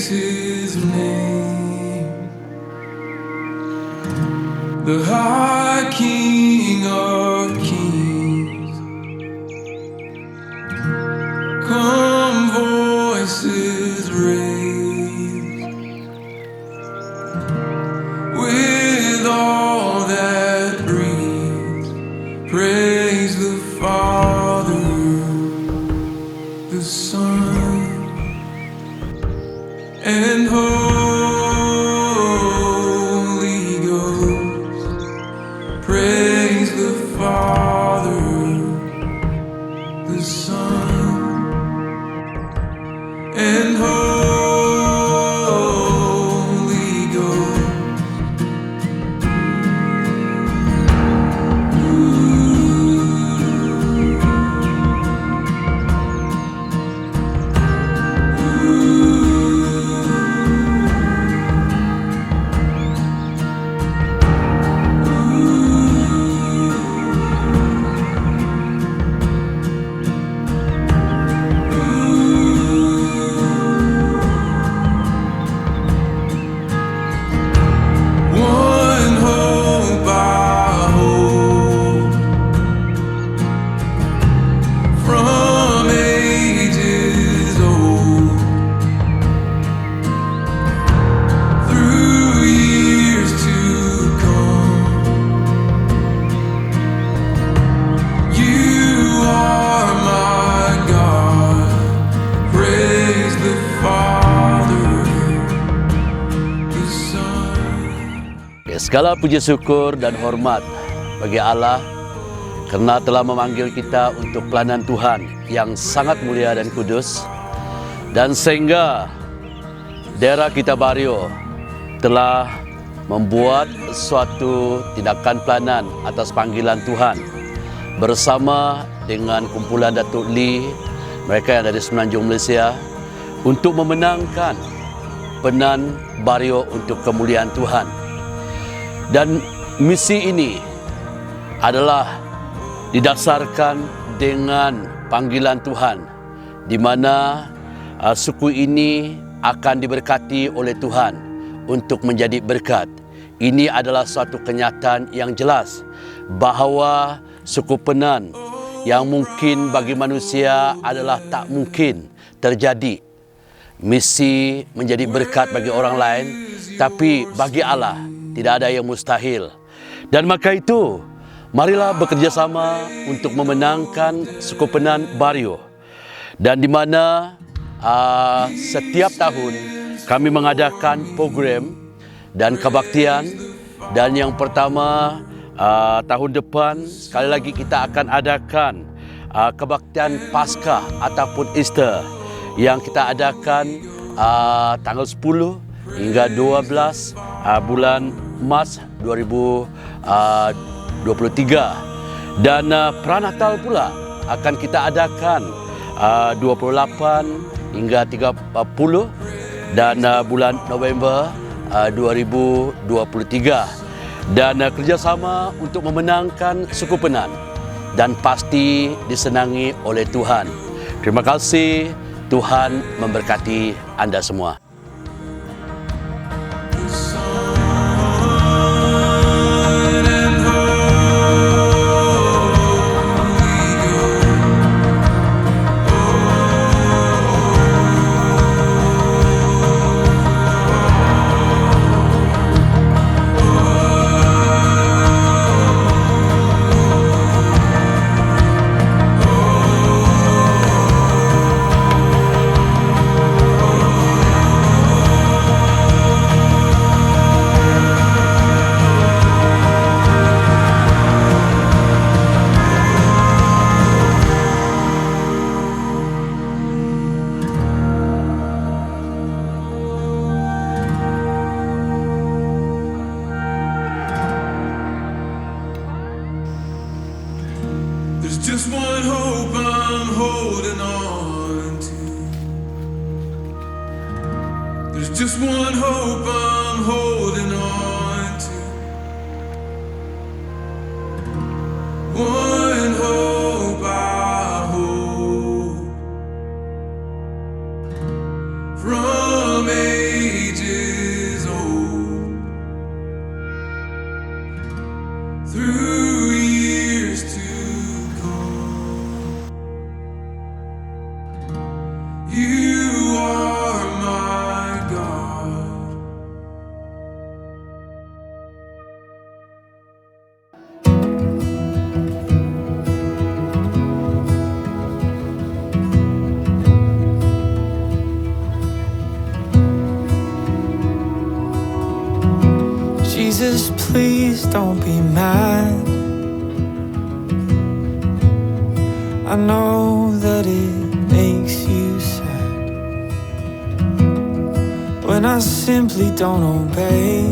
praise His name. The High King of Kings. Come, voices raised, with all that breathe, praise the Father, the Son, and Holy Ghost. Praise the Father, the Son, and Holy Ghost. One hope I hold, from ages old, through years to come. You are my God. Praise the Father, the Son. Segala puji syukur dan hormat bagi Allah karena telah memanggil kita untuk pelayanan Tuhan yang sangat mulia dan kudus, dan sehingga daerah kita Bario telah membuat suatu tindakan pelayanan atas panggilan Tuhan bersama dengan kumpulan Datuk Lee, mereka yang dari Semenanjung Malaysia, untuk memenangkan Penan Bario untuk kemuliaan Tuhan. Dan misi ini adalah didasarkan dengan panggilan Tuhan, di mana suku ini akan diberkati oleh Tuhan untuk menjadi berkat. Ini adalah suatu kenyataan yang jelas bahawa suku Penan yang mungkin bagi manusia adalah tak mungkin terjadi. Misi menjadi berkat bagi orang lain, tapi bagi Allah tidak ada yang mustahil. Dan maka itu, marilah bekerjasama untuk memenangkan suku Penan Bario. Dan di mana setiap tahun kami mengadakan program dan kebaktian. Dan yang pertama, tahun depan sekali lagi kita akan adakan kebaktian Paskah ataupun Easter yang kita adakan tanggal 10 hingga 12 bulan Mac 2023. Dan Pranatal pula akan kita adakan 28 hingga 30 dan bulan November 2023. Dan kerjasama untuk memenangkan suku Penan, dan pasti disenangi oleh Tuhan. Terima kasih, Tuhan memberkati anda semua. There's just one hope I'm holding on to. There's just one hope I'm holding on to. One hope I hold, from You are my God. Jesus, please don't be mad. I know that it makes you sad when I simply don't obey.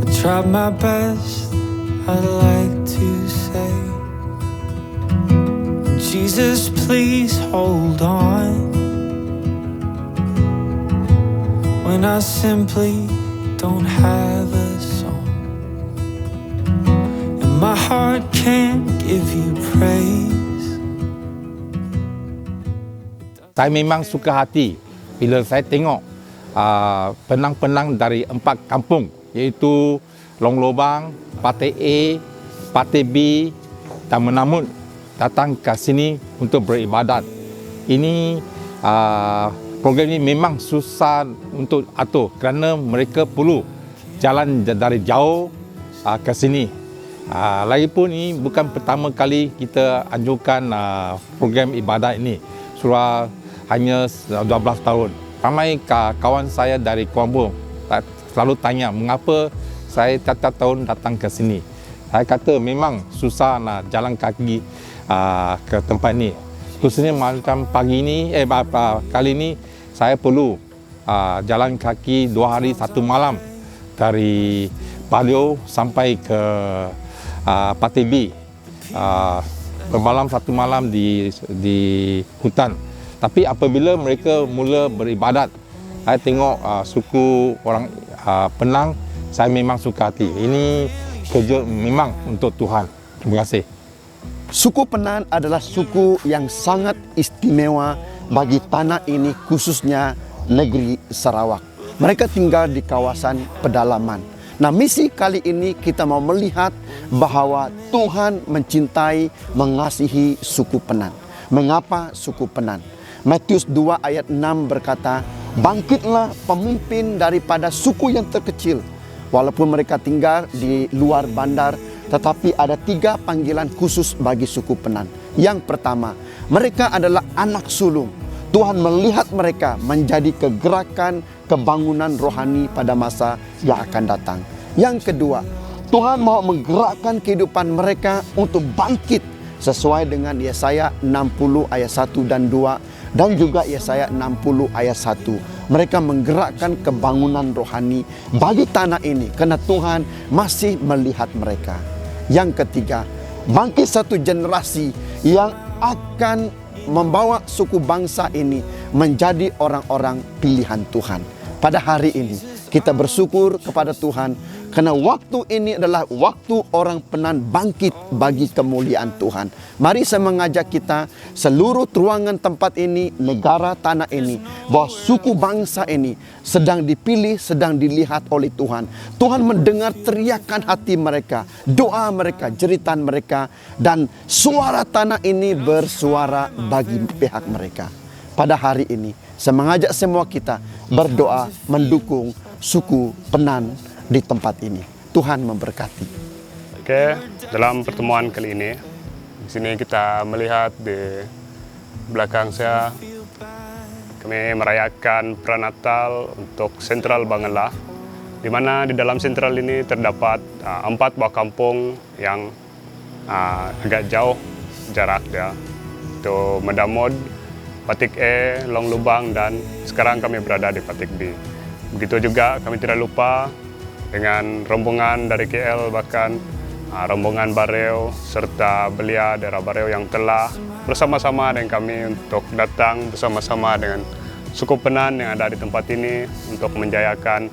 I tried my best, I'd like to say, Jesus, please hold on when I simply don't have a song, and my heart can't give you praise. Saya memang suka hati bila saya tengok penang-penang dari 4 kampung, iaitu Long Lobang, Parti A, Parti B dan Menamut datang ke sini untuk beribadat. Ini program ini memang susah untuk atur kerana mereka perlu jalan dari jauh ke sini. Lagipun ini bukan pertama kali kita anjurkan program ibadat ini. Sudah hanya 12 tahun. Ramai kawan saya dari Kuala Lumpur selalu tanya mengapa saya tiap-tiap tahun datang ke sini. Saya kata memang susah nak jalan kaki ke tempat ini. Khususnya macam pagi ini, kali ini saya perlu jalan kaki 2 hari 1 malam dari Balio sampai ke Parti B. Bermalam 1 malam di hutan. Tapi apabila mereka mula beribadat, saya tengok suku orang Penang, saya memang suka hati. Ini kerja memang untuk Tuhan. Terima kasih. Suku Penan adalah suku yang sangat istimewa bagi tanah ini, khususnya negeri Sarawak. Mereka tinggal di kawasan pedalaman. Nah, misi kali ini kita mau melihat bahawa Tuhan mencintai, mengasihi suku Penan. Mengapa suku Penan? Matius 2 ayat 6 berkata, "Bangkitlah pemimpin daripada suku yang terkecil." Walaupun mereka tinggal di luar bandar, tetapi ada 3 panggilan khusus bagi suku Penan. Yang pertama, mereka adalah anak sulung. Tuhan melihat mereka menjadi kegerakan kebangunan rohani pada masa yang akan datang. Yang kedua, Tuhan mau menggerakkan kehidupan mereka untuk bangkit sesuai dengan Yesaya 60 ayat 1 dan 2 dan juga Yesaya 60 ayat 1. Mereka menggerakkan kebangunan rohani bagi tanah ini kerana Tuhan masih melihat mereka. Yang ketiga, bangkit satu generasi yang akan membawa suku bangsa ini menjadi orang-orang pilihan Tuhan. Pada hari ini kita bersyukur kepada Tuhan kerana waktu ini adalah waktu orang Penan bangkit bagi kemuliaan Tuhan. Mari saya mengajak kita, seluruh ruangan tempat ini, negara tanah ini, bahawa suku bangsa ini sedang dipilih, sedang dilihat oleh Tuhan. Tuhan mendengar teriakan hati mereka, doa mereka, jeritan mereka, dan suara tanah ini bersuara bagi pihak mereka. Pada hari ini, saya mengajak semua kita berdoa mendukung suku Penan di tempat ini. Tuhan memberkati. Oke, dalam pertemuan kali ini, di sini kita melihat di belakang saya, kami merayakan Pranatal untuk Sentral Bangla, di mana di dalam sentral ini terdapat 4 buah kampung yang agak jauh jarak dia. Itu Medamod, Patik E, Long Lubang, dan sekarang kami berada di Patik B. Begitu juga kami tidak lupa dengan rombongan dari KL, bahkan rombongan Bareau serta belia daerah Bareau yang telah bersama-sama dengan kami untuk datang bersama-sama dengan suku Penan yang ada di tempat ini untuk menjayakan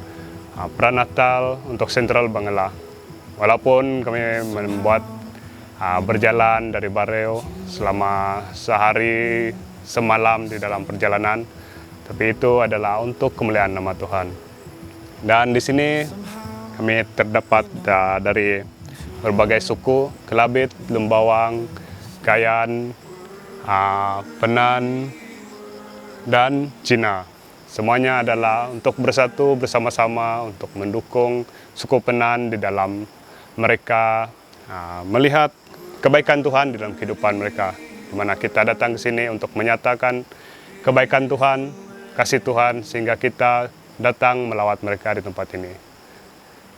Pranatal untuk Sentral Bangla. Walaupun kami membuat berjalan dari Bareau selama sehari semalam di dalam perjalanan, tapi itu adalah untuk kemuliaan nama Tuhan. Dan di sini kami terdapat dari berbagai suku, Kelabit, Lembawang, Kayan, Penan, dan Cina. Semuanya adalah untuk bersatu bersama-sama untuk mendukung suku Penan di dalam mereka melihat kebaikan Tuhan di dalam kehidupan mereka. Di mana kita datang ke sini untuk menyatakan kebaikan Tuhan, kasih Tuhan, sehingga kita datang melawat mereka di tempat ini.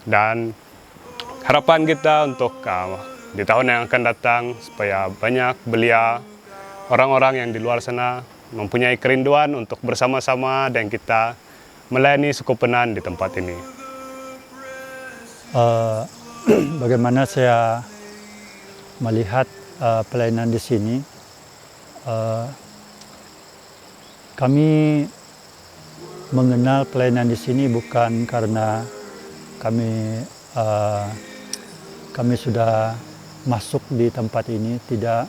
Dan harapan kita untuk di tahun yang akan datang, supaya banyak belia orang-orang yang di luar sana mempunyai kerinduan untuk bersama-sama dan kita melayani suku Penan di tempat ini. Bagaimana saya melihat pelayanan di sini, kami mengenal pelayanan di sini bukan karena kami sudah masuk di tempat ini, tidak,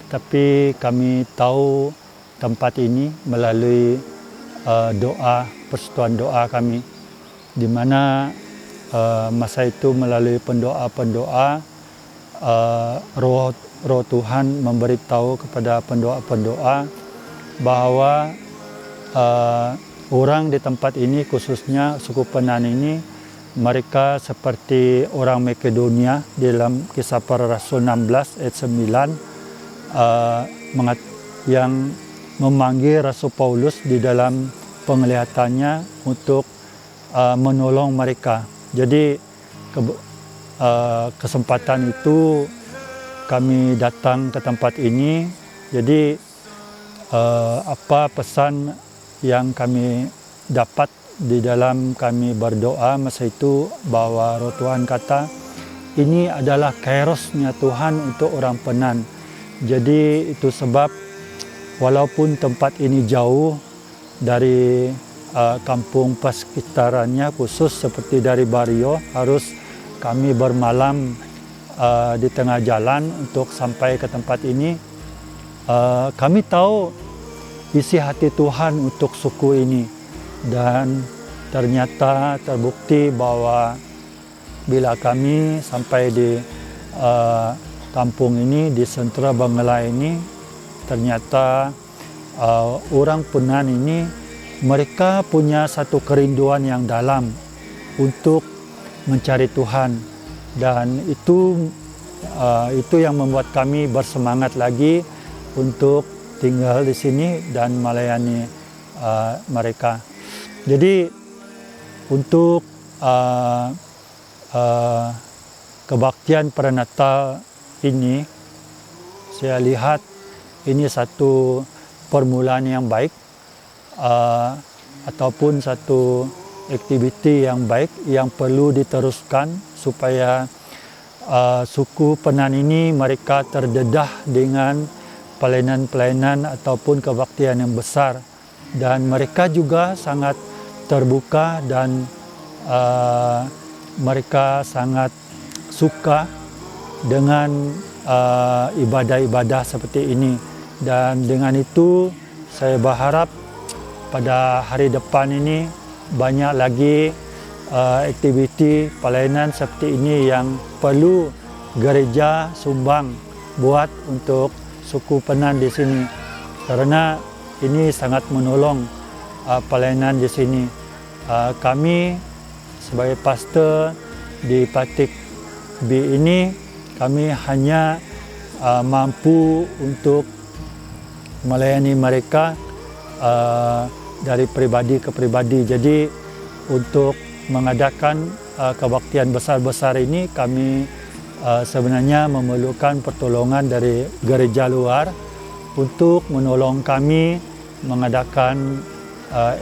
tapi kami tahu tempat ini melalui persekutuan doa kami, di mana masa itu melalui pendoa-pendoa roh Tuhan memberitahu kepada pendoa-pendoa bahwa orang di tempat ini, khususnya suku Penan ini, mereka seperti orang Makedonia. Dalam Kisah Para Rasul 16 ayat 9 yang memanggil Rasul Paulus di dalam penglihatannya untuk menolong mereka. Jadi kesempatan itu kami datang ke tempat ini. Jadi apa pesan yang kami dapat di dalam kami berdoa masa itu, bahwa roh Tuhan kata ini adalah kairosnya Tuhan untuk orang Penan. Jadi itu sebab walaupun tempat ini jauh dari kampung persekitarannya, khusus seperti dari Bario, harus kami bermalam di tengah jalan untuk sampai ke tempat ini. Kami tahu isi hati Tuhan untuk suku ini, dan ternyata terbukti bahwa bila kami sampai di kampung ini, di sentra Bangla ini, ternyata orang Penan ini mereka punya satu kerinduan yang dalam untuk mencari Tuhan, dan itu yang membuat kami bersemangat lagi untuk tinggal di sini dan melayani mereka. Jadi untuk kebaktian prenatal ini, saya lihat ini satu permulaan yang baik, ataupun satu aktiviti yang baik yang perlu diteruskan supaya suku Penan ini mereka terdedah dengan pelayanan-pelayanan ataupun kebaktian yang besar, dan mereka juga sangat terbuka dan mereka sangat suka dengan ibadah-ibadah seperti ini. Dan dengan itu saya berharap pada hari depan ini banyak lagi aktiviti pelayanan seperti ini yang perlu gereja sumbang buat untuk suku Penan di sini, karena ini sangat menolong pelayanan di sini. Kami sebagai pastor di Patik B ini, kami hanya mampu untuk melayani mereka dari pribadi ke pribadi. Jadi untuk mengadakan kebaktian besar-besar ini, kami sebenarnya memerlukan pertolongan dari gereja luar untuk menolong kami mengadakan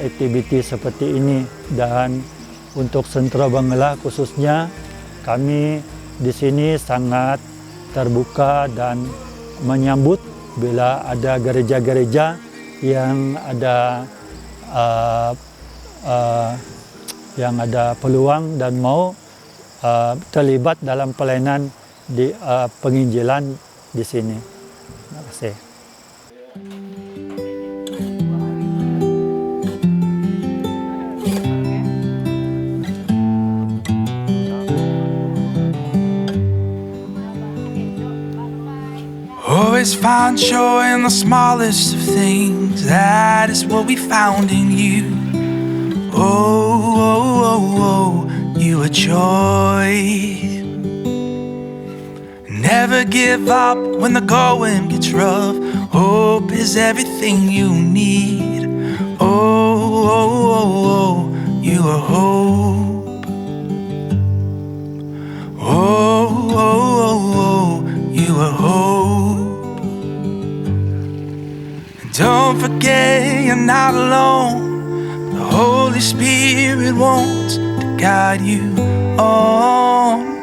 aktiviti seperti ini. Dan untuk sentra Bangla khususnya, kami di sini sangat terbuka dan menyambut bila ada gereja-gereja yang ada peluang dan mau terlibat dalam pelayanan di penginjilan di sini. Terima kasih. Always Always find joy in the smallest of things. That is what we found in you. Oh, oh, oh, oh, you are joy. Never give up when the going gets rough. Hope is everything you need. Oh, oh, oh, oh, you are hope. Oh, oh, oh, oh, you are hope. And don't forget you're not alone. The Holy Spirit wants to guide you on.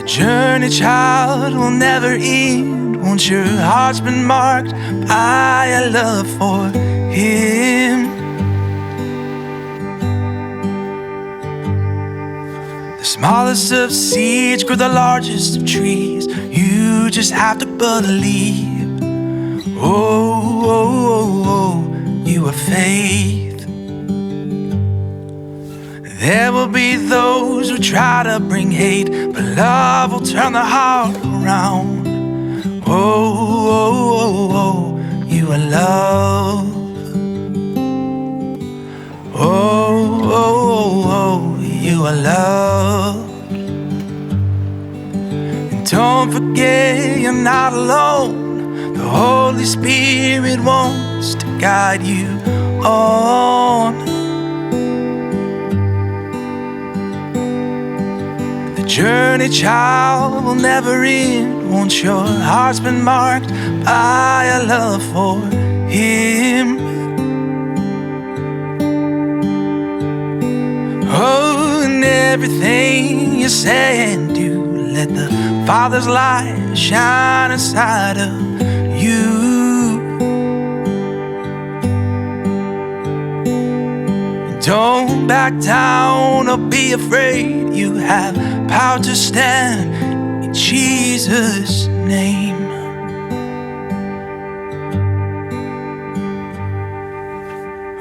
Journey, child, will never end. Once your heart's been marked by a love for Him. The smallest of seeds grow the largest of trees. You just have to believe. Oh, oh, oh, oh, you have faith. There will be those who try to bring hate, but love will turn the heart around. Oh, oh, oh, oh, you are love. Oh, oh, oh, oh, you are loved. And don't forget you're not alone. The Holy Spirit wants to guide you on. Journey, child, will never end. Once your heart's been marked by a love for Him. Oh, and everything you say and do, let the Father's light shine inside of you. Don't back down or be afraid. You have power to stand in Jesus' name.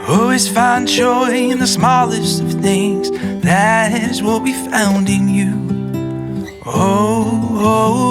Always find joy in the smallest of things. That is what we found in you. Oh, oh,